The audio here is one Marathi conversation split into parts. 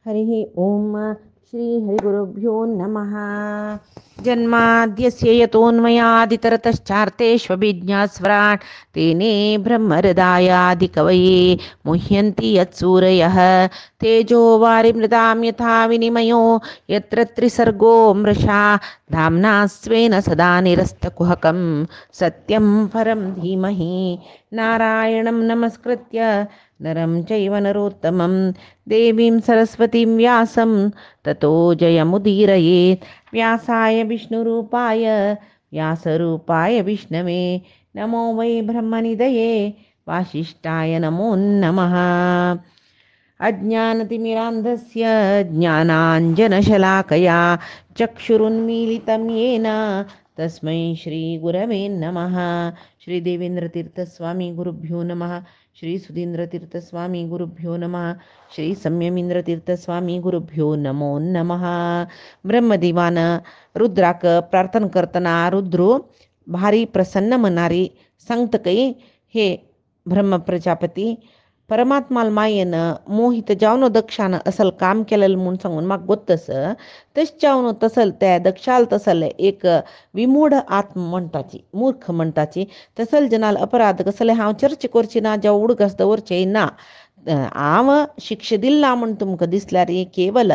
हरिः ॐ श्रीहरिगुरुभ्यो नमः। जन्माद्यस्य यतोऽन्वयादितरतश्चार्तेष्वभिज्ञास्वराट् तेने ब्रह्महृदायादिकवये मुह्यन्ति यत्सूरयः तेजो वारिमृतां यथा विनिमयो यत्र त्रिसर्गो मृषा धाम्ना स्वेन सदा निरस्तकुहकं सत्यं परं धीमहि नारायणं नमस्कृत्य नरं चैव नरोत्तमं देवीं सरस्वतीं व्यासं ततो जयमुदीरयेत्। व्यासाय विष्णुरूपाय व्यासरूपाय विष्णवे नमो वै ब्रह्मनिधये वासिष्ठाय नमो नमः। अज्ञानतिमिरान्धस्य ज्ञानाञ्जनशलाकया चक्षुरुन्मीलितं येन तस्मै श्रीगुरवे नमः। श्री देवेंद्रतीर्थस्वामी गुरुभ्यो नमः. श्री सुधींद्रतीर्थस्वामी गुरुभ्यो नमः. श्री संयमींद्रतीर्थस्वामी गुरुभ्यो नमो नमः. ब्रह्मदिवान रुद्राक प्रार्थना करताना रुद्रू भारी प्रसन्न मनारी सांगत काही, हे ब्रह्म प्रजापती, परमात्माला मायेनं मोहित जावनो दक्षानं असल काम केलेलं म्हणून सांगून म्हाका गोत्तस तशें तसल त्या दक्षाल तसल एक विमूढ आत्म म्हणटाची, मूर्ख म्हणटाची, तसल जनाल अपराध कसले हांव चर्चा करची ना, जावं उडगस दवरचें ना. हांव शिक्षा दिला म्हूण तुमकां दिसल्यार केवल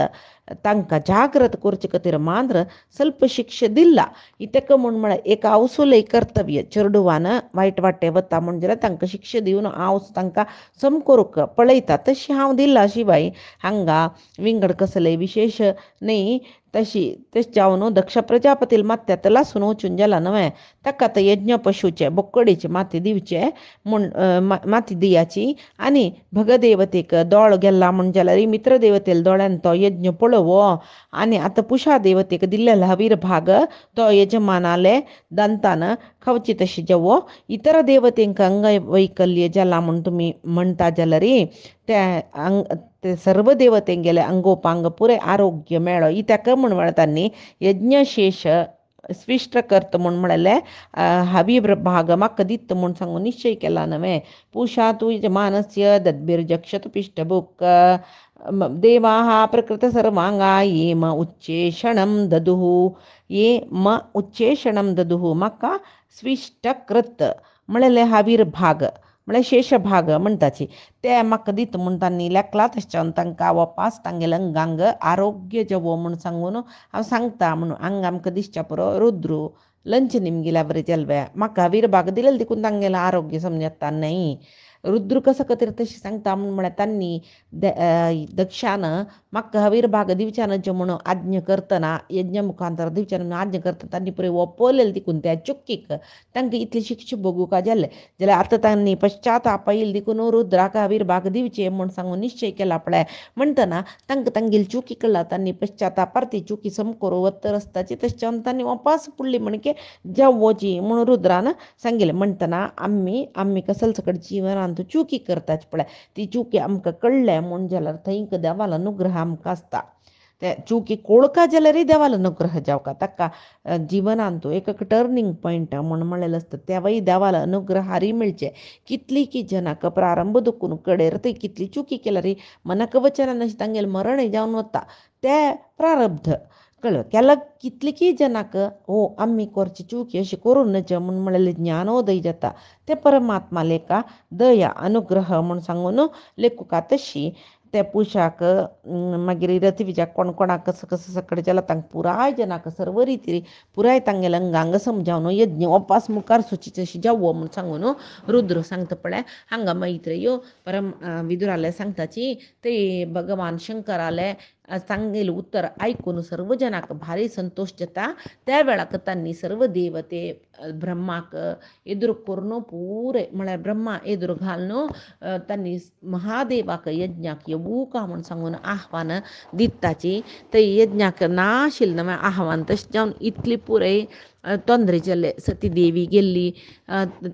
तांकां जागृत करचे खातीर मात्र ಸ್ವಲ್ಪ शिक्षा दिला. इतक म्हळ्यार एक आवसुलय कर्तव्य. चेडवान वायट वाटे वता म्हणजे तांकां शिक्षा दिवन हांव तांकां सम करूंक पळयता, तशी हांव दिला. शिवाय हांगा विंगड कसले विशेष न्ही. तशें जावन दक्ष प्रजापतील माथ्यात लासून वचून गेला न्हय. ताका आतां यज्ञ पशुचे बोकडीचे माती दिवचे म्हूण माती दियाची आनी भगदेवतेक दोळ गेला म्हूण जाल्यार मित्र देवतेल दोळ्यान तो यज्ञ पळोवो आनी आतां पुषा देवतेक दिल्लेलो हवीर भाग तो यजमानाले दंतान खावची तशी जेवो. इतर देवतेंक अंगवैकल्य जाला म्हूण तुमी म्हणटा जाल्यार ते सर्व देवतेंगेले अंगोपांग पुरे आरोग्य मेळ्ळो. इत्याक म्हूण तांणी यज्ञशेष स्विष्ट करता म्हूण म्हळेलें. हवीर भाग म्हाका दिता म्हूण सांगून निश्चय केला न्हय. पुषा तु यजमानस्य दद्भिर्जक्षत पिष्टभुक् देवाः प्रकृत सर्वांगा ये म उच्चेषणं ददुः ये म उच्चेषणं ददुः. म्हाका स्विष्ट कृत म्हळेलें हवीर भाग म्हळ्यार शेष भाग म्हणटाची ते म्हाका दिता म्हूण तांणी लेखला. तशें तांकां वपास तांगेले अंगांग आरोग्य जेवो म्हूण सांगून हांव सांगता म्हणून हांगा आमकां दिसच्या पुरो रुद्रू लंच निमगेल्या बरें जेलव्या म्हाका हवीर भाग दिलेले देखून तांगेलें आरोग्य समजता न्हय. रुद्र कसं खातीर तशें सांगता म्हळ्यार तांणी दक्षान म्हाका हवीर भाग दिवच्यान जे म्हणून आज्ञ करतना यज्ञ मुखांतर दिवच्यान म्हणून आज्ञ करता तांणी पळय ओपवलेलें देखून त्या चुकीक तांकां इतली शिक्षा भोगूंक जालें. जाल्यार आतां तांणी पश्चाताप येयले देखून रुद्राक हवीर भाग दिवचे म्हूण सांगून निश्चय केला पळय. म्हणटना तांकां तांगेली चुकी कळ्ळा. तांणी पश्चातापार ती चुकी सम करूं वत्तर आसताची. तशें तांणी वापस पुडली म्हणके जेवची म्हणून रुद्रान सांगिल्लें. म्हणटना आमी कसल सकट जिवनांत चुकी करताच पळय, ती चुकी आमकां कळ्ळें म्हूण जाल्यार थंयक देवालो अनुग्रह आमकां आसता. ते चुकी कळका जाल्यारय देवालो अनुग्रह जावका. ताका जिवनांत एक टर्निंग पॉयंट म्हूण म्हणलेलें आसता. तेव्हाय देवालो अनुग्रहारी मेळचे. कितली की जनाक प्रारंभ दुखून कडेर थंय कितली चुकी केल्यार मनाक वचनान अशें तांगेलें मरणय जावन वता. ते प्रारब्ध कळ्ळें. केला कितलीकी जनाक आमी करची चुकी अशी करूं नज म्हूण म्हणलेलें ज्ञानोदय जाता. ते परमात्मा लेका दया अनुग्रह म्हूण सांगून लेखुका तशी ते पुशाक मागीर रथविजाक कोण कोणाक कसं कसं सकट जालां तांकां पुराय जनाक सर्व रिती पुराय तांगेले अंगांग समजावन यज्ञ वपास मुखार सुची तशी जावो म्हूण सांगून रुद्र सांगता पळय. हांगा मैत्रेयो परम विदुराले सांगताची ते भगवान शंकराले सांगिल्लें उत्तर आयकून सर्व जनाक भारी संतोष जाता. त्या वेळाक तांणी सर्व देवते ब्रह्माक एदूर करून पुरे म्हळ्यार ब्रह्मा एदूर घालून तांणी महादेवाक यज्ञाक येवूका म्हूण सांगून आव्हान दिताची. ते यज्ञाक नाशिल्लें न्हय आव्हान. तशें जावन इतली पुराय तोंदरे जाल्ले. सती देवी गेल्ली,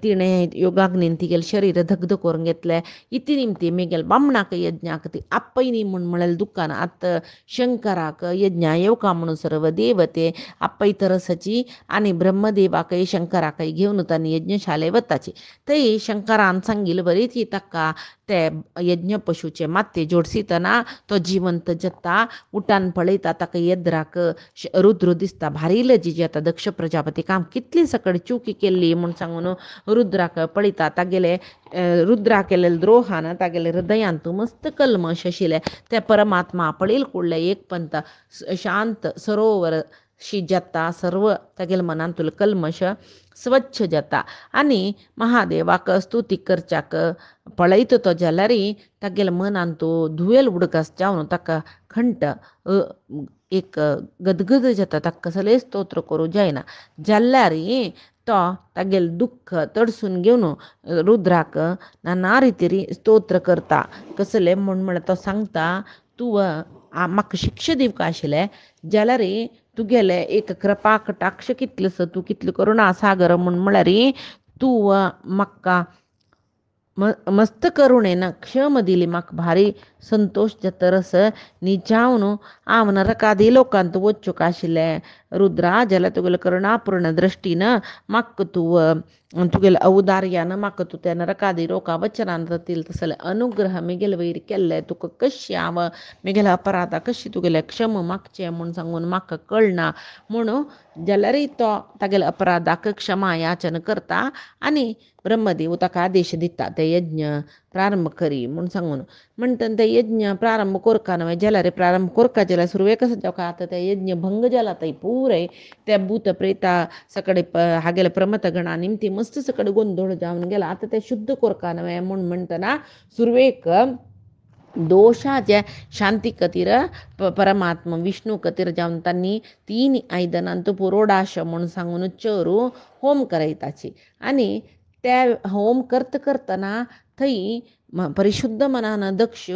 तिणें योगाग्नीन तिगेलें शरीर धगध करून घेतलें. इती निमती मेगेल बामणाक यज्ञाक ती आपय न्ही म्हूण म्हळेलें दुकान. आतां शंकराक यज्ञा येवका म्हणून सर्व देवते आपय तरसाची आनी ब्रह्मदेवाकय शंकराकय घेवन तांणी यज्ञशाले वताची. थंय शंकरान सांगिल्लें बरी ती ताका ते यज्ञ पशुचे माते जोडसितना तो जिवंत जत्ता उठान पळयता ताका येद्राक रुद्र दिसता भारी लजी आता दक्ष प्रजापती काम कितली सकड चुकी केल्ली म्हूण सांगून रुद्राक पळयता तागेले रुद्रा केलेले द्रोहान तागेले हृदयांत मस्त कल्मश आशिल्ले ते परमात्मा पळयल कुडले एक पंत शांत सरोवर शी जाता सर्व तागेले मनांतूल कल्मश स्वच्छ जाता आनी महादेवाक स्तुती करच्याक पळयता तो जाल्यार तागेले मनांतू धुवेल उडकास जावन ताका खंट एक गदगद जाता ताका कसलें स्तोत्र करूं जायना जाल्यार तो तागेले दुख्ख तडसून घेवन रुद्राक नाना रितीरी स्तोत्र करता कसलें म्हण तो सांगता तूं म्हाका शिक्षा दिवका आशिल्लें जाल्यार तुगेले एक कृपा कटाक्ष कितलें तूं कितलें करुणा सागर म्हळ्यार तूं म्हाका मस्त करुणेन क्षम दिली म्हाका भारी संतोष जाता रस निजावन हांव नरकादी लोकांत वचूंक आशिल्लें रुद्रा जाल्यार तुगेले करुणापूर्ण दृश्टीन म्हाका तूं तुगेले अवदार्यान म्हाका तूं त्या नरकादी लोकां वचनांत तसले अनुग्रह म्हगेले वयर केल्ले तुका कशें हांव म्हगेले अपराधा कशी तुगेले क्षम मागचें म्हूण सांगून म्हाका कळना म्हणून जाल्यार तो तागेले अपराधाक क्षमा याचन करता आनी ब्रह्मदेव ताका आदेश दिता ते यज्ञ प्रारंभ करी म्हूण सांगून म्हणटा ते यज्ञ प्रारंभ कोरका न्हय जाल्यार प्रारंभ कोरका जाल्यार सुरवेक जावका आतां ते यज्ञ भंग जाला थंय पुराय त्या भूत प्रेता सकडे हागेले प्रमथ गणा निमती मस्त सकड गोंधळ जावन गेला आतां ते शुद्ध कोरका न्हय म्हूण म्हणटना सुरवेक दोषाचे शांती खातीर परमात्मा विष्णू खातीर जावन तांणी 3 आयदनांत पुरोडाश म्हूण सांगून चरू होम करयताची आनी ते होम करतना थंय परिशुद्ध मनान दक्ष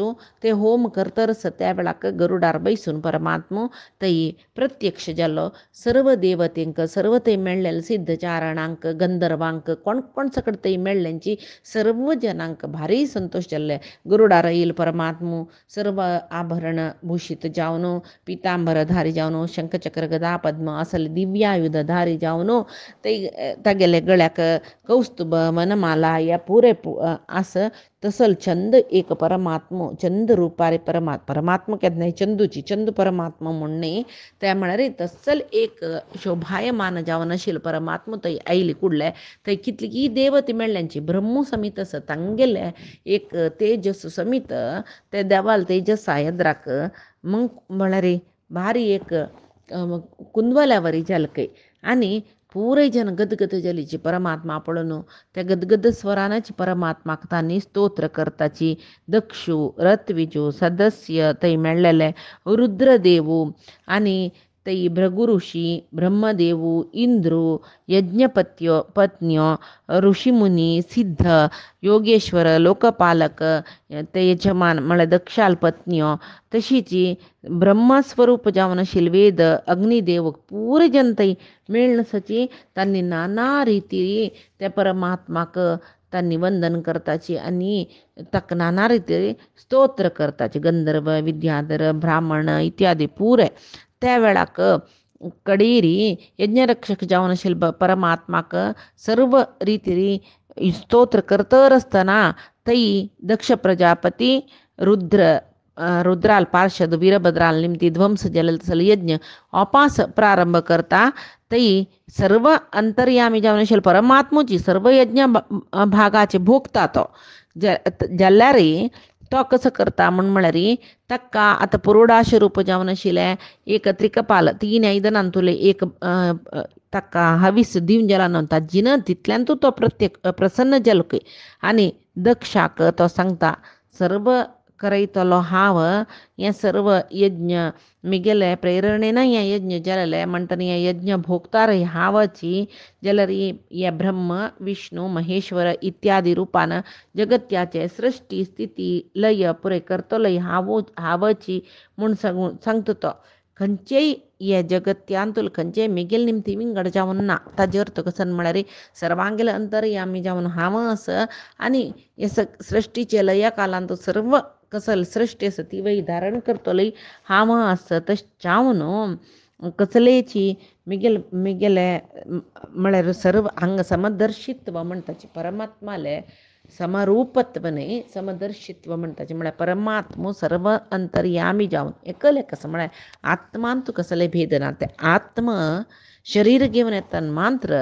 ते होम करतरस त्या वेळाक गरुडार बैसून परमात्मो थंय प्रत्यक्ष जालो सर्व देवतेंक सर्व थंय मेळ्ळेले सिद्धचारणांक गंधर्वांक कोण कोण सकड थंय मेळ्ळ्यांची सर्व जनांक भारी संतोष जाल्ले गरुडार येयल परमात्मो सर्व आभरण भूषित जावन पितांबरधारी जावन शंखचक्र गदा पद्म असले दिव्यायुधधारी जावन थंय तागेले गळ्याक कौस्तुभ मनमाला या पुरे आस तसल चंद एक परमात्म चंद रूपारे परमात्मा केन्ना चंदूची चंद परमात्मा म्हणणे त्या म्हळ्यार तसल एक शोभायमान जावन आशिल्ल परमात्मा थंय आयली कुडले थंय कितली देवती मेळ्ळ्यांची ब्रह्मू समीत आसा तांगेले एक तेजस समीत ते देवाल तेजस येद्राक मग म्हळ्यार भारी एक कुंदवल्यावरी जालकय आनी पुराय जन गदगद जालीची परमात्मा पळोवन त्या गदगद स्वरानाची परमात्माक तांणी स्तोत्र करताची दक्षु रत्विजू सदस्य थंय मेळ्ळेले रुद्रदेव आनी थंय भृगु ऋषी ब्रह्मदेव इंद्रू यज्ञपत्यो पत्न्यो ऋषिमुनी सिद्ध योगेश्वर लोकपालक ते यजमान म्हळ्यार दक्षाल पत्न्यो तशीच ब्रह्मस्वरूप जावन आशिल्ले वेद अग्निदेव पुरे जन थंय मेळनसाची तांणी नाना रिती त्या परमात्माक तांणी वंदन करताची आनी ताका नाना रिती स्तोत्र करताची गंधर्व विद्याधर ब्राह्मण इत्यादी पुरे त्या वेळाक कडेरी यज्ञरक्षक जावन आशिल्ले परमात्माक सर्व रिती स्तोत्र करतर आसतना थंय दक्ष प्रजापती रुद्राल पार्षद वीरभद्राल निमती ध्वंस जालेले तसले यज्ञ अपास प्रारंभ करता थंय सर्व अंतर्यामी जावन आशिल्ले परमात्मूची सर्व यज्ञ भागाचे भोगता तो जाल्यार तो कसो करता म्हळ्यार ताका आतां पुरोडाश रूप जावन आशिल्लें एक त्रिकपाल 3 आयदनांतुले एक ताका हवीस दिवन जाला न्हू ताजीन तितल्यांतू तो प्रसन्न जालो आनी दक्षाक तो सांगता सर्व करयतलो हांव हें सर्व यज्ञ म्हगेले प्रेरणेन हें यज्ञ जालेलें म्हणटना हें यज्ञ भोगतार हांवची जाल्यार हे ब्रह्म विष्णू महेश्वर इत्यादी रूपान जगत्याचे सृष्टी स्थिती लय पुरे करतलो हांवची म्हूण सांगता तो खंयचेय हे जगत्यांतूल खंयचेय म्हगेले निमती विंगड जावन ना ताजे अर्थ कसो म्हळ्यार सर्वांगेले अंतर्यामी जावन हांव आसा आनी हे सृश्टीचे लया कालांत सर्व कसल सृष्टी आसा ती वय धारण करतलोय हांव आसा तशें जावन कसलेची म्हगेले म्हळ्यार सर्व हांगा समदर्शित्व म्हणटाची परमात्माले समरूपत्वने समदर्शित्व म्हणटाचे म्हळ्यार परमात्मो सर्व अंतर्यामी जावन एकले कसं म्हळ्यार आत्मान तू कसले भेद ना ते आत्म शरीर घेवन येताना मात्र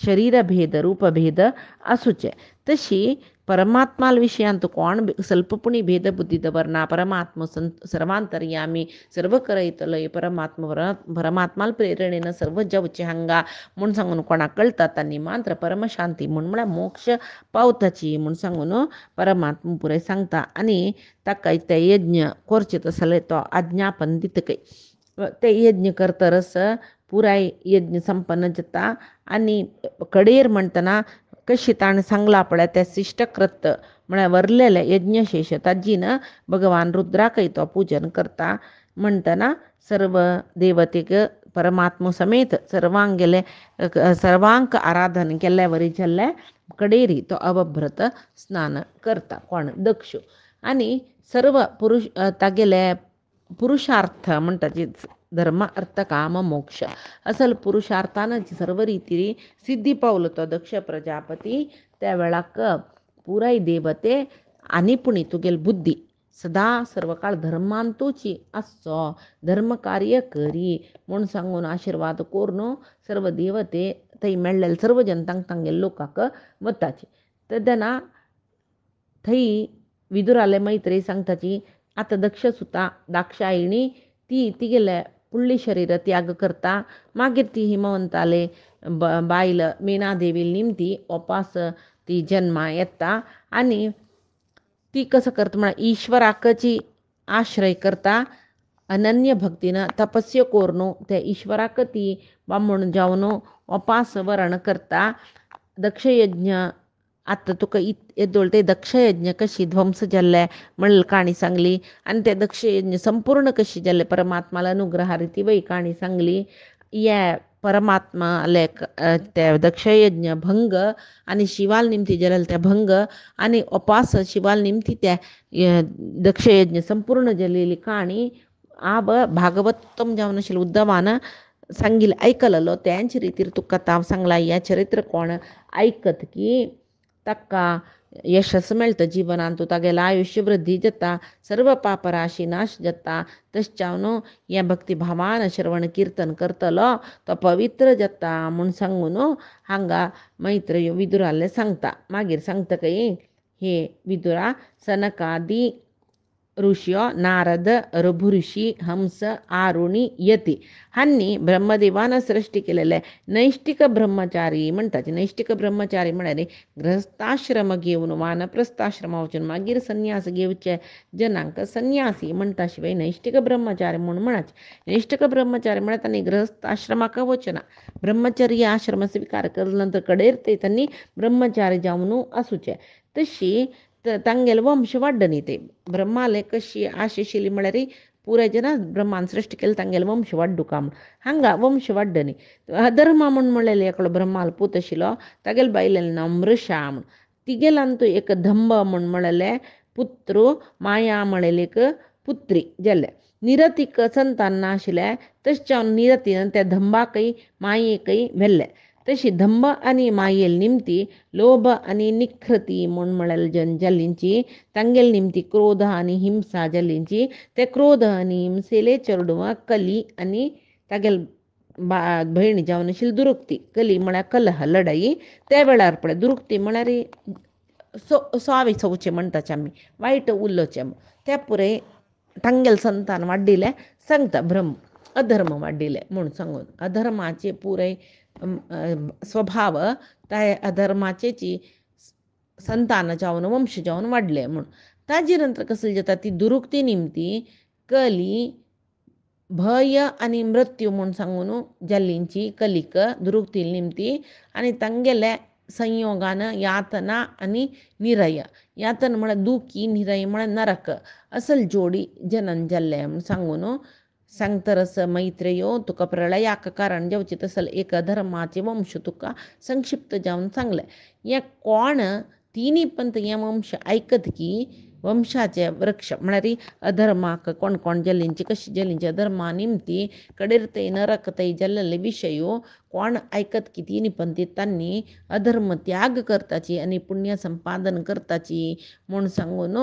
शरीर भेद रूपभेद असूचे तशी परमात्माल विशयांत कोण स्वल्पपुणी भेदबुद्धी दवरना परमात्म सर्वांतर्यामी सर्व करयतलो हे परमात्माल प्रेरणेनं सर्व जवचे हांगा म्हूण सांगून कोणाक कळटा तांणी मात्र परमशांती म्हळ्यार मोक्ष पावताची म्हूण सांगून परमात्मा पुराय सांगता आनी ताका ते यज्ञ करचे तसले तो आज्ञापन दितकय ते यज्ञ करतरस पुराय यज्ञ संपन्न जाता आनी कडेर म्हणटना कशी ताणें सांगला पळय ते शिष्टकृत म्हळ्यार वरलेले यज्ञशेश ताजीन भगवान रुद्राकय तो पुजन करता म्हणटना सर्व देवतेक परमात्मा समेत सर्वांक आराधन केल्ले वरी जाल्ले कडेरी तो अवभ्रत स्नान करता कोण दक्षु आनी सर्व तागेले पुरुषार्थ म्हणटाचे धर्म अर्थ काम मोक्ष असल पुरुषार्थान सर्व रिती सिद्धी पावलो तो दक्ष प्रजापती त्या वेळाक पुराय देवते आनी पुणी तुगेल बुद्धी सदा सर्व काळ धर्मांतूची आसचो धर्म कार्य करी म्हूण सांगून आशिर्वाद कोरून सर्व देवते थंय मेळ्ळेले सर्व जनतांक तांगेले लोकांक वताची तेदना थंय विदुराले मैत्री सांगताची आतां दक्ष सुता दाक्षायणी ती तिगेले पुळ्ळी शरीर त्याग करता मागीर ती हिमवंताले बायल मेनादेवी निमती वापस ती जन्मा येता आनी ती कसं करता म्हळ्यार ईश्वराकची आश्रय करता अनन्य भक्तीनं तपस्या कोरून त्या ईश्वराक ती बामण जावन वापस वरण करता दक्षयज्ञ आतां तुका येदोळ ते दक्षयज्ञ कशी ध्वंस जाल्ले म्हणून काणी सांगली आनी ते दक्षयज्ञ संपूर्ण कशी जाल्ले परमात्माला अनुग्रहा रिती वय काणी सांगली हे परमात्माले ते दक्षयज्ञ भंग आनी शिवाल निमती जालेले ते भंग आनी उपास शिवाल निमती ते दक्षयज्ञ संपूर्ण जालेली काणी आब भागवतम जावन आशिल्लो उद्धवान सांगिल्लें आयकलेलो तेंच रितीर तुका कथा सांगला हे चरित्र कोण आयकत की ताका यशस्स मेळटा जिवनांत तागेलें आयुश्य वृद्धी जाता सर्व पापराशी नाश जाता तशें हे भक्ती भावान श्रवण कीर्तन करतलो तो पवित्र जाता म्हूण सांगून हांगा मैत्रेय विदुराले सांगता मागीर सांगतकय हे विदुरा सनकादी ऋषियो नारद ऋषी हंस आरुणी यती हांनी ब्रह्मदेवान सृष्टी केलेले नैष्टिक ब्रह्मचारी म्हणटाचे नैष्टिक ब्रह्मचारी म्हळ्यार गृहस्थाश्रम घेवन वानप्रस्थाश्रमा वचून मागीर संन्यास घेवचे जनांक संन्यासी म्हणटा शिवाय नैष्टिक ब्रह्मचारी म्हूण म्हणाचे नैष्टिक ब्रह्मचारी म्हळ्यार तांणी गृहस्थाश्रमाक वचना ब्रह्मचर्य आश्रम स्वीकार केले नंतर कडेर ते तांणी ब्रह्मचारी जावन आसूचे तशी तांगेले वंश वाडनी ते ब्रह्माले कशी आशिशिली म्हळ्यार पुराय जना ब्रह्मान सृश्टी केली तांगेले वंश वाडू का म्हूण हांगा वंश वाडनी अधर्म म्हूण म्हणलेले एकलो ब्रह्माल पूत आशिल्लो तागेले बायलेलें नांव मृषा म्हूण तिगेलांत एक धंब म्हूण म्हणलेले पुत्र माया म्हणलेलेक पुत्री जाले निरतीक संतान नाशिल्ले तशें निरतीन त्या धंबाकय मायेकय व्हेल्ले तशी धंब आनी मायेल निमती लोभ आनी निखृती म्हूण म्हळेलें जाल्लींची तांगेल निमती क्रोध आनी हिंसा जाल्लींची ते क्रोध आनी हिंसेले चेडूं कली आनी तागेल भयणी जावन आशिल्ली दुरुक्ती कली म्हळ्यार कलह लढाई त्या वेळार पळय दुरुक्ती म्हळ्यार स्वावे चवचे म्हणटाचे आमी वायट उरलोचे त्या पुराय तांगेल संतान वाडिल्ले सांगता ब्रह्म अधर्म वाडिल्ले म्हूण सांगून अधर्माचे पुराय स्वभाव त्या अधर्माचेची संतान जावन वंश जावन वाडले म्हूण ताजे नंतर कसली जाता ती दुरुक्ती निमती कली भय आनी मृत्यू म्हूण सांगून जाल्लींची कलिक दुरुक्ती निमती आनी तांगेले संयोगान यातना आनी निरय यातना म्हळ्यार दुखी निरय म्हळ्यार नरक असल जोडी जनन जाल्ले म्हूण सांगून सांगतरस मैत्रेयो तुका प्रलयाक कारण जावचे तसल एक धर्माचे वंश तुका संक्षिप्त जावन सांगले हे कोण तिनी पंत हे वंश ऐकत की वंशाचे वृक्ष म्हळ्यार अधर्माक कोण कोण जल्लींची कशी जल्लींची अधर्मा निमती कडेरतय नरकतय जल्लले विषयो कोण ऐकत किती निपंती त्यांनी अधर्म त्याग करताची आणि पुण्य संपादन करताची म्हूण सांगून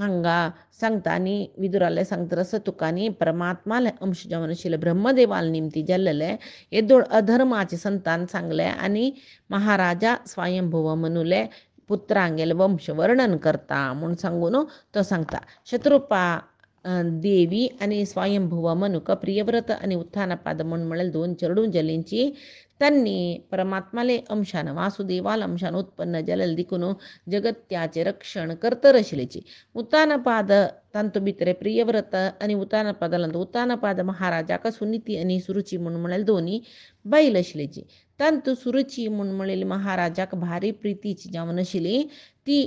हांगा सांगता आनी विदुराले सांगता रस तुकानी परमात्माले अंश जावन आशिल्ले ब्रह्मदेवाल निमती जल्लले येदोळ अधर्माचे संतान सांगले आनी महाराजा स्वयंभुव मनुले पुत्रांगेले वंश वर्णन करता म्हूण सांगून तो सांगता शत्रुपा देवी आणि स्वयंभुव मनुक प्रियव्रत आणि उत्थानपाद म्हूण म्हळ्यार 2 चेडूं जलींची त्यांनी परमात्माले अंशान वासुदेवाल अंशान उत्पन्न जलल दिकून जगत्याचे रक्षण करतर आशिल्लेची उत्तानपाद तांतू भितर प्रियव्रत आणि उत्तानपादाला उत्तानपाद महाराजाक सुनीती आणि सुरुची म्हूण म्हळ्यार 2 बैल आशिल्लेची तांतू सुरुची म्हूण म्हळेली महाराजाक भारी प्रितीची जावन आशिल्ली ती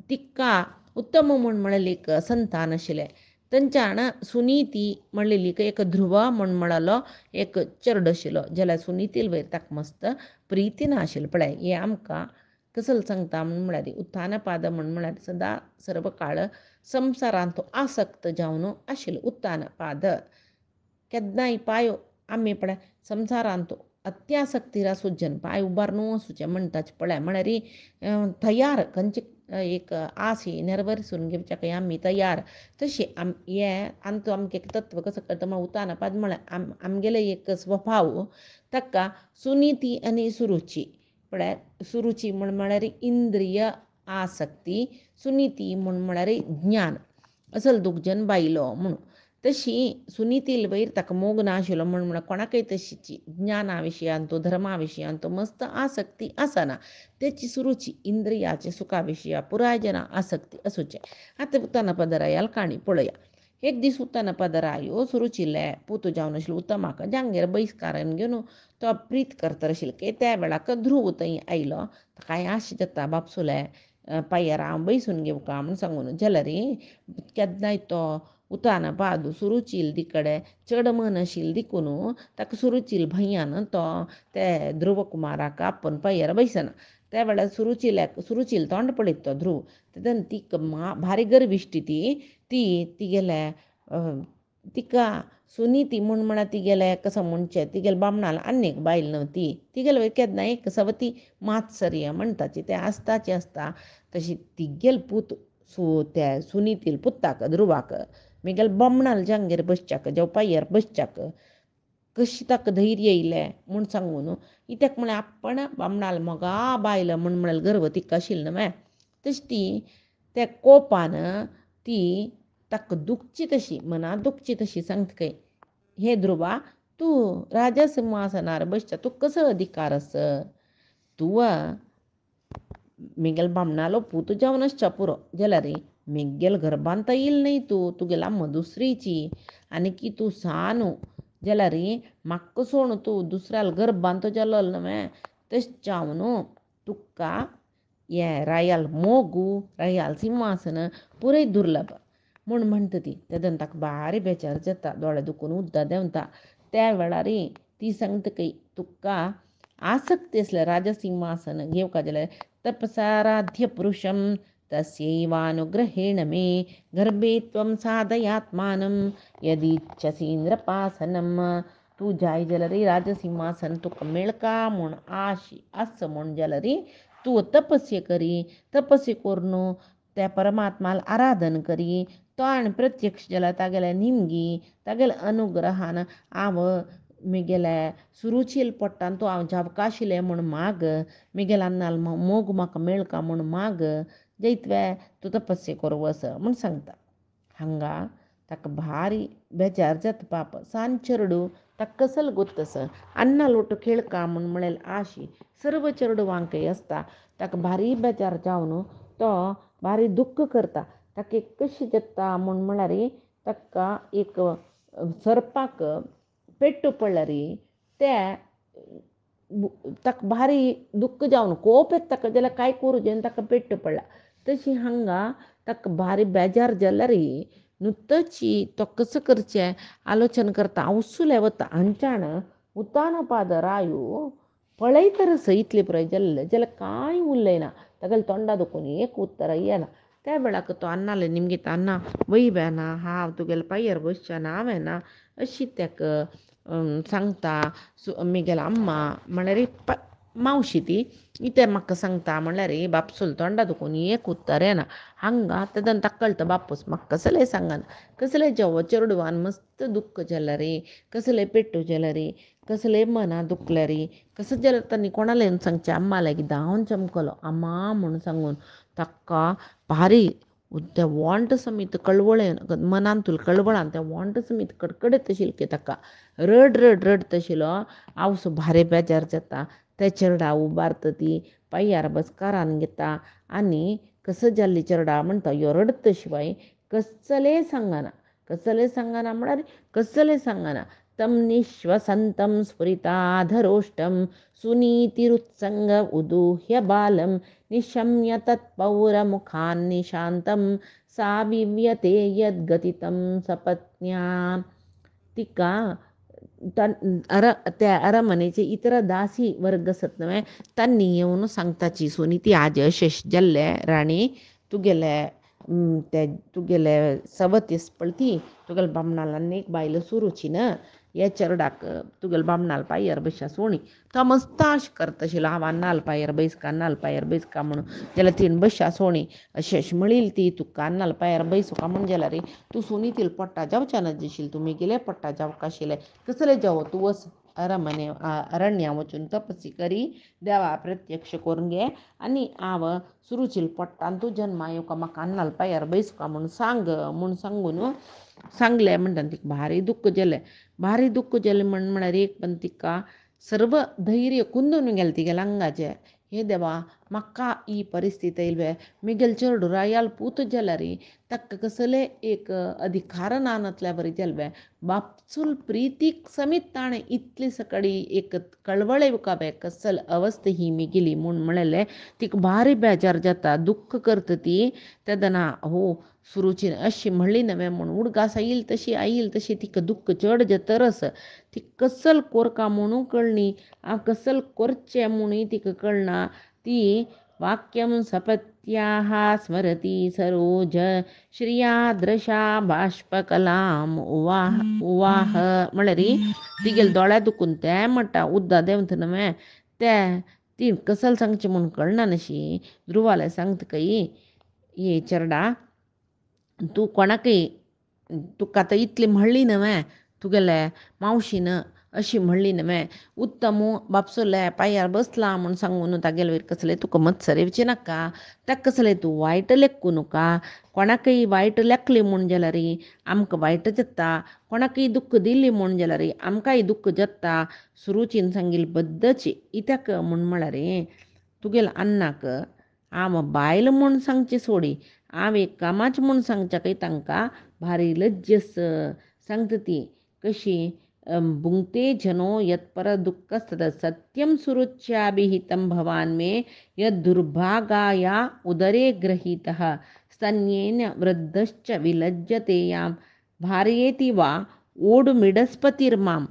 तिका उत्तम म्हूण म्हळेल एक संतान आशिल्लें थंयच्यान सुनीती म्हणलेली एक ध्रुव म्हूण म्हळलो एक चेडो आशिल्लो जाल्यार सुनीतील वयर ताका मस्त प्रिती नाशिल्ली पळय हें आमकां कसं सांगता म्हूण म्हळ्यार उत्तानपाद म्हूण म्हळ्यार सदां सर्व काळ संवसारांत तो आसक्त जावन आशिल्लो उत्तानपाद केन्नाय पांय आमी पळय संवसारांत अत्यासक्तीर आसूजन पांय उबार न्हू आसूचें म्हणटाचे पळय म्हळ्यार तयार खंयचे एक आस ही नेरवेसून घेवच्या आमी तयार तशी हें आमचो आमकां एक तत्व कसं करता म्हळ्यार उत्तानपाद म्हळ्यार आमगेले एक स्वभाव ताका सुनीती आनी सुरुची म्हळ्यार सुरुची म्हूण म्हळ्यार इंद्रिय आसक्ती सुनीती म्हूण म्हळ्यार ज्ञान असल 2 जन बायलो म्हणून तशी सुनीतील वयर ताका मोग नाशिल्लो म्हूण म्हळ्यार कोणाकय तशीची ज्ञाना विशयान तो धर्मा विशयान तो मस्त आसक्ती आसना तेची सुरुची इंद्रियाचे सुखा विशया पुराय जना आसक्ती आसूचे आतां उत्तानपादरायाल काणी पळया एक दीस उत्तानपादरायो सुरुचिल्ले पुतू जावन आशिल्लो उत्तमाक जांगेर बहिस्कारान घेवन तो प्रीत करता आशिल्लो की त्या वेळाक ध्रुव थंय आयलो ताकाय आश जाता बापसुले पांयार हांव बसून घेवका म्हूण सांगून जाल्यार केन्नाय तो उत्तानपाद सुरुचील कडेन चड मन आशिल्लें देखून ताका सुरुचील भंयान तो ते ध्रुव कुमाराक आपोवन पांयार बसना त्या वेळार सुरुचील तोंड पळयत तो ध्रुव तेदन ती भारी गर्विश्टी तिगेले तिका सुनीती म्हूण म्हळ्यार तिगेले कसं म्हणचे तिगेले बामणाल आनी एक बायल न्हू तिगेले केन्नाय एक सवती मात्सर्य म्हणटाची तें आसताची आसता तशी तिगेल पूत त्या सुनीतील पुत्ताक ध्रुवाक म्हगेल बामणाल जांगेर बसच्याक जावं पांयार बसच्याक कशी ताका धैर्य येयलें म्हूण सांगून कित्याक म्हळ्यार आपण बामणाल मोगा बायल म्हूण म्हळ्यार गर्व तिका आशिल्लो न्हय तशी ती त्या कोपान ती ताका दुखची तशी मना दुखची तशी सांगता काय हे ध्रुवा तूं राजा सिंहासनार बसच्या तूं कसो अधिकार आस तूं म्हगेल बामणालो पूत जावन आसच्या पुरो जाल्यार म्हगेल गर्भांत येयल न्हय तुगेला मधुश्रीची आनी की तूं सानू जाल्यार म्हाका सोण तूं दुसऱ्याल गर्भांत जाल्लो न्हय तशें जावन तुका हें रायाल मोगू रायाल सिंहासन पुरय दुर्लभ म्हूण म्हणटा ती तेदन ताका भारी बेजार जाता दोळे दुखून उद्दां देंवता त्या वेळार ती सांगता की तुका आसक्ती आसल्या राजा सिंहासन घेवका जाल्यार तपसाराध्य पुरुषम तस्यैवानुग्रहेण मे गर्भे त्वं साधयात्मानं यदीच्छसींद्रपासनम तूं जाय जाल्यार राजा सिंहासन तुका मेळका म्हूण आस म्हूण जाल्यार तूं तपस्या करी तपस्या करून त्या परमात्माल आराधन करी तो आनी प्रत्यक्ष जाल्यार तागेले निमगी तागेले अनुग्रहान हांव म्हगेले सुरुचील पोट्टान तूं हांव जावका आशिल्लें म्हूण माग म्हगेले अन्नाल मोग म्हाका मेळका म्हूण माग जैतवे तूं तपस्या करूं वस म्हूण सांगता हांगा ताका भारी बेजार जाता पाप सांचेरडू ताका कसल गुत्तस अन्ना लोट खेळका म्हूण म्हळेल आशी सर्व चेडवांकय आसता ताका भारी बेजार जावन तो भारी दुख्ख करता ताका एक कशी जाता म्हूण म्हळ्यार ताका एक सर्पाक पेट्टू पडल्यार ते ताका भारी दुख्ख जावन कोप येता ताका जाल्यार कांय करूं जायना ताका पेट्टू पडला तशी हांगा ताका भारी बेजार जाल्यार नुत्तची तो कसं करचें आलोचन करता उसुलें वता हांच्यान उत्तानपादरायो पळयतर सयतले पुराय जाल्यार कांय उरलें ना तागेले तोंडा दुखून एक उत्तर येना त्या वेळाक तो अन्नाले निमगे अण्णा वय बेना हांव तुगेले पाययर बसचें ना हांवें ना अशी ताका सांगता म्हगेलो अम्मा म्हणल्यार मावशी ती इते म्हाका सांगता म्हणल्यार बापसूल तोंडा दुखून एक उत्तर येना हांगा तेदन ताका कळटा बापूस म्हाका कसलेंय सांगना कसलें जेवो चेडवान मस्त दुख्ख जाल्यार रे कसलें पेट्टू जाल्यार रे कसलें मना दुखलें रे कसं जाल्यार तांणी कोणाला येवन सांगचें अम्मा लागीं धांवन चमकलो अम्मा म्हूण सांगून ताका भारी त्या वॉन्ट समीत कळवळें मनांतूल कळवळान त्या वॉन्ट समीत कडकडत आशिल्ली ताका रड रड रडत आशिल्लो हांव सो भारी बेजार जाता ते चेडा उबारता ती पांयार बसकारान घेता आनी कसं जाल्ली चेडा म्हणटा ह्यो रडता शिवाय कसलेंय सांगना म्हळ्यार कसलेंय सांगना तं निश्वसन्तं स्फुरिताधरोष्टं सुनीतिरुत्संग उदूह्य बालं निशम्य तत्पौरमुखान्निशान्तं सा विव्यते यद्गतितं सपत्न्या तिका त्या अरमनेचे इतर दासी वर्ग आसत न्हय तांणी येवन सांगताची सुनीती आज अशें जाल्लें राणी तुगेले सवतीस पळय ती तुगेले बामणाल आनी एक बायल सुरूची न्ह हे चेडवाक तुगेले बामणाल पांयार बसया सोणी तो मस्त आश करता आशिल्लो हांव नाल पांयार बैस का म्हणून जाल्यार तीन बसया सोणी अशें म्हणिल्ली ती तुका नाल पांयार बैसू का म्हण जाल्यार तूं सुनीतील पोट्टा जावच्या नाशिल्लें तुमी गेले पोट्टा जावका आशिल्लें कसलें जावो तूं वच अरण्या वचून तपसी करी देवा प्रत्यक्ष करून घे आनी हांव सुरूचील पोट्टान तूं जन्मा येवका म्हाका नाल पांयार बैसू का म्हणून सांग म्हूण सांगून सांगलें म्हणटा तिका भारी दुख्ख जालें म्हळ्यार एक पण तिका सर्व धैर्य कुंदून गेलें तिगेल्या आंगाचें हे देवा म्हाका ही परिस्थिती येयल्या म्हगेले चेडूं रायाल पूत जाल्यार ताका कसलें एक अधिकार ना नातल्या बरी जालें बापसूल प्रितीक समीत ताणें इतली सकाळी एक कळवळे उकाबे कसल अवस्था ही मिगिली म्हूण म्हणलें तिका भारी बेजार जाता दुख्ख करता ती तेदना हो सुरूची अशी म्हणली नवें म्हूण उडगास आईल तशी तिका दुख्ख चड जे तरस ती कसल कोरका म्हणू कळनी हांव कसल करचें म्हणूय तिका कळना ती वाक्यं सपत्याः स्मरती सरोज श्रियादृशा बाष्पकलाम उवाह म्हळ्यार तिगेले दोळ्या दुखून तें म्हणटा उद्दा देंवता न्हय तें ती कसल सांगचें म्हूण कळना नशी ध्रुवालें सांगता कई हे चेडा तूं कोणाकय तुका आतां इतली म्हणली न्हय तुगेले मावशीन अशी म्हणली न्हय उत्तमू बापसुले पांयार बसला म्हूण सांगून तागेले वयर कसलें तुका मत्सर येवचें नाका ताका कसलें तूं वायट लेखू नका कोणाकय वायट लेखली म्हूण जाल्यार आमकां वायट जाता कोणाकय दुख्ख दिल्ली म्हूण जाल्यार आमकांय दुख्ख जाता सुरूचीन सांगिल्ली बद्दची इत्याक म्हूण म्हळ्यार तुगेले अन्नाक हांव बायल म्हूण सांगचें सोडी हांव एक कामाच म्हूण सांगच्या तांकां भारी लज्जस सांगता ती कशी भुंक्ते जनो यत्पर दुःखस्तद सत्यं सुरुच्याभिहितं भवान् मे यद्दुर्भागाया उदरे गृहीतः स्तन्येन वृद्धश्च विलज्जते यां भार्येति वा ओडुमिडस्पतिर्मां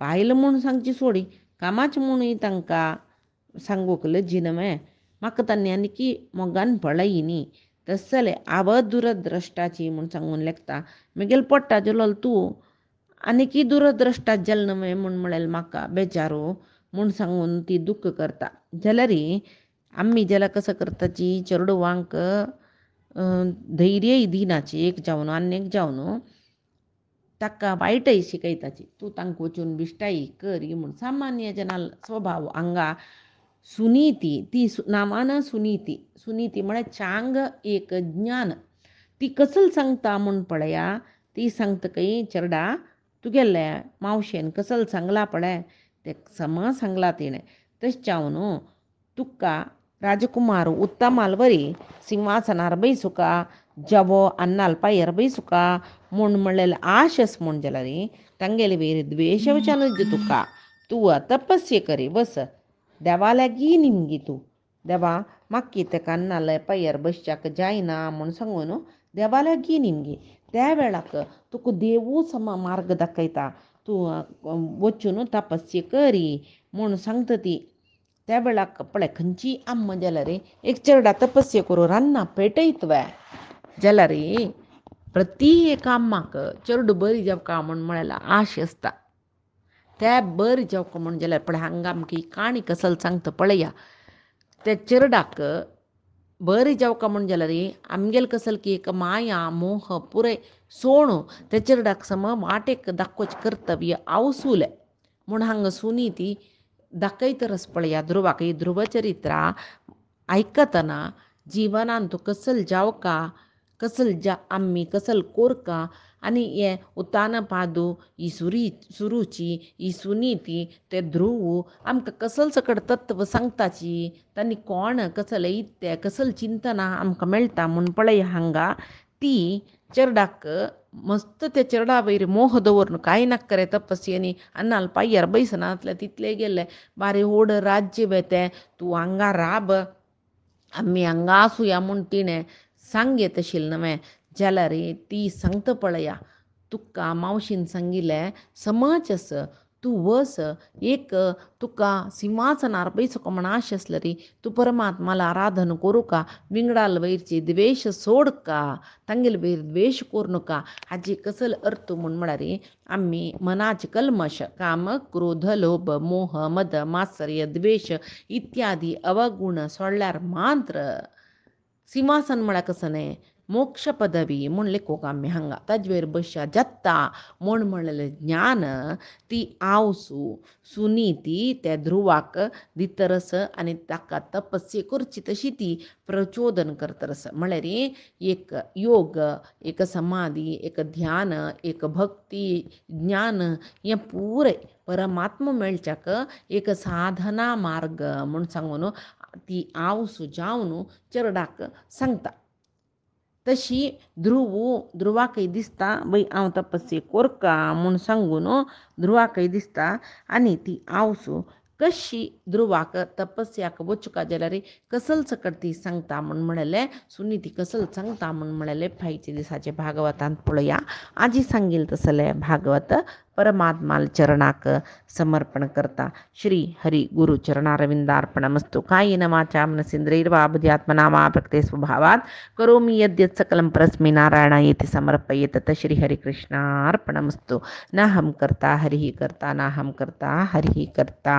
बायल म्हूण सांगची सोडी कामाच म्हणूय तांकां सांगूक लज्जी न्हय म्हाका तांणी आनी मोगान पळय न्ही तसलें आव दुरद्रश्टाची म्हूण सांगून लेखता म्हगेलो पोट्टा जालो तूं आनी दुरद्रश्टा जालें न्हय म्हूण म्हळें म्हाका बेजारू म्हूण सांगून ती दुख्ख करता जाल्यार आमी जाल्यार कसो करताची चेडवांक धैर्य दिनाची एक जावन आनी एक जावन ताका वायटय शिकयताची तूं तांकां वचून बिश्टाई कर म्हूण सामान्य जनाल स्वभाव हांगा सुनीती ती नांवान सुनीती म्हळ्यार चांग एक ज्ञान ती कसल सांगता म्हूण पळया ती सांगता कई चेडा तुगेले मावशेन कसल सांगला पळय ते सम सांगला तिणें तशें जावन तुका राजकुमार उत्तमाल वरी सिंहासनार बैसुका जवो अन्नाल पांयार बैसुका म्हूण म्हणलेलें आशस म्हूण जाल्यार तांगेले वयर द्वेश वचनच तुका तूं तपस्या करी बस देवा लागीं निमगी तूं देवा म्हाका ताका अन्नाल पांयार बसच्याक जायना म्हूण सांगून देवा लागीं निमगी त्या वेळाक तुका देवू सम मार्ग दाखयता तूं वचून तपस्या करी म्हूण सांगता ती त्या वेळाक पळय खंयची आम्म जाला रे एक चेडा तपस्या करू रान्ना पेटयतवय जाल्यार रे प्रती एका अम्माक चेडू बरी जावका म्हण म्हळ्याला आश आसता. त्या बरी जावका म्हण जाल्यार पळय हांगा आमकां ही काणी कसल सांगता पळया. त्या चेरडाक बरी जावका म्हण जाल्यार रे आमगेल कसल की एक माया मोह पुरे सोण त्या चेरडाक सम वाटेक दाखोवचें कर्तव्य आवसूले म्हूण हांगा सुनीती दाखयतरस पळया ध्रुवाक ही ध्रुवचरित्रा आयकतना जिवनान तूं कसल जावका कसल आम्मी कसल कोरका आनी हे उतान पादू ही सुरुची ही सुनीती ते ध्रुव आमकां कसल सकट तत्व सांगताची तांणी कोण कसल इत्ते कसल चिंतना आमकां मेळटा म्हूण पळय हांगा ती चेरडाक मस्त त्या चेरडा वयर मोह दवरून कांय नाका रे तपस्येनी अन्नाल पाय्यार बैसनातले तितले गेले बारे ओड राज्य वेते तूं हांगा राब आम्ही हांगा आसुया म्हूण तिणें सांगीत आशिल्लें न्हय जाल्यार ती सांगता पळया तुका मावशीन सांगिल्लें समज आस तूं वस एक तुका सिंहासनार बैसको म्हण आश आसलें रे तूं परमात्माला आराधन करूं का विंगडाल वयरची द्वेश सोड का तांगेल वयर द्वेश करूं नका हाजी कसल अर्थ म्हूण म्हळ्यार आमी मनाचे कल्मश काम क्रोध लोभ मोह मद मात्सर्य द्वेश इत्यादी अवगुण सोडल्यार मात्र सिंहासन म्हळ्यार कसं न्हय मोक्ष पदवी म्हूण लेखोक आमी हांगा ताजे वयर बसया जत्ता म्हूण म्हणलेलें ज्ञान ती आवसू सुनीती त्या ध्रुवाक दितरस आनी ताका तपस्या करची तशी ती प्रचोदन करतरस म्हळ्यार एक योग एक समाधी एक ध्यान एक भक्ती ज्ञान हें पुरे परमात्मा मेळच्याक एक साधना मार्ग म्हूण सांगून ती आवसू जावन चेरडाक सांगता. तशी ध्रुवाकय दिसता बाई हांव तपस्या कोरका म्हूण सांगून ध्रुवाकय दिसता आनी ती आवसू कशी ध्रुवाक तपस्याक वचुका जाल्यार कसल सकट ती सांगता म्हूण म्हळेलें सुनीती कसल सांगता म्हूण म्हळेलें फायच्या दिसाचे भागवतांत पळोवया. आजी सांगिल तसलें भागवत परमात्माल चरणाक समर्पण करता. श्री हरी गुरु चरणारविंदार्पणमस्तु. कायेन वाचा मनसेन्द्रियैर्वा बुद्ध्यात्मना वा प्रकृते स्वभावात् करोमि यद्यत् सकलं परस्मै नारायणायेति समर्पये. तत् श्री हरिकृष्णार्पणमस्तु. नाहं कर्ता हरिः कर्ता नाहं कर्ता हरिः कर्ता.